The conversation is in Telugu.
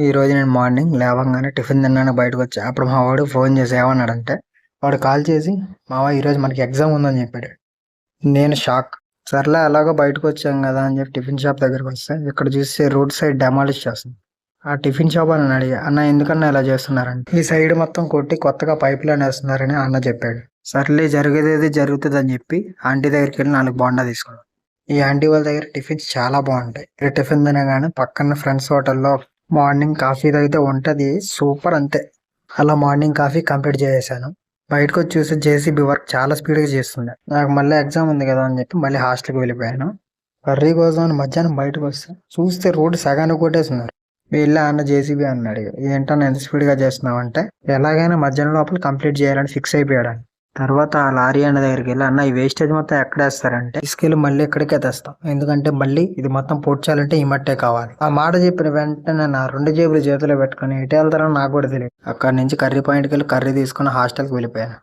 ఈ రోజు నేను మార్నింగ్ లేవగానే టిఫిన్ తిన్నాను బయటకు వచ్చా. అప్పుడు మా వాడు ఫోన్ చేసి ఏమన్నాడంటే, వాడు కాల్ చేసి మావా ఈరోజు మనకి ఎగ్జామ్ ఉందని చెప్పాడు. నేను షాక్. సర్లే అలాగో బయటకు వచ్చాం కదా అని చెప్పి టిఫిన్ షాప్ దగ్గరకు వస్తే ఇక్కడ చూస్తే రోడ్ సైడ్ డెమాలిష్ చేస్తుంది. ఆ టిఫిన్ షాప్ అని అడిగా, అన్న ఎందుకన్నా ఇలా చేస్తున్నారంటే ఈ సైడ్ మొత్తం కొట్టి కొత్తగా పైప్ లైన్ వేస్తున్నారని అన్న చెప్పాడు. సర్లే జరిగేది జరుగుతుంది అని చెప్పి ఆంటీ దగ్గరికి వెళ్ళి 4 బోండా తీసుకున్నాను. ఈ ఆంటీ వాళ్ళ దగ్గర టిఫిన్స్ చాలా బాగుంటాయి. ఈ టిఫిన్ తినగానే పక్కన ఫ్రెండ్స్ హోటల్లో మార్నింగ్ కాఫీ తాగితే ఉంటది సూపర్ అంతే. అలా మార్నింగ్ కాఫీ కంప్లీట్ చేసేసాను. బయటకు వచ్చి చూసి జేసీబీ వర్క్ చాలా స్పీడ్గా చేస్తుండే. నాకు మళ్ళీ ఎగ్జామ్ ఉంది కదా అని చెప్పి మళ్ళీ హాస్టల్కి వెళ్ళిపోయాను. కర్రీ కోసం అని మధ్యాహ్నం బయటకు వస్తే చూస్తే రోడ్డు సగానికి కొట్టేస్తున్నారు. వీళ్ళే అన్న జేసీబీ అన్నాడు. ఏంటన్నా ఎంత స్పీడ్గా చేస్తున్నావు అంటే ఎలాగైనా మధ్యాహ్నం లోపల కంప్లీట్ చేయాలని ఫిక్స్ అయిపోయాడు. తర్వాత ఆ లారీ అన్న దగ్గరికి వెళ్ళి, అన్న ఈ వేస్టేజ్ మొత్తం ఎక్కడ వేస్తారంటే తీసుకెళ్ళి మళ్ళీ ఇక్కడికే తెస్తాం, ఎందుకంటే మళ్ళీ ఇది మొత్తం పూడ్చాలంటే ఈ మట్టే కావాలి. ఆ మాట చెప్పిన వెంటనే నా 2 జేబులు చేతిలో పెట్టుకుని ఎటు వెళ్తారో నాకు కూడా తెలియదు. అక్కడి నుంచి కర్రీ పాయింట్కి వెళ్ళి కర్రీ తీసుకుని హాస్టల్కి వెళ్ళిపోయాను.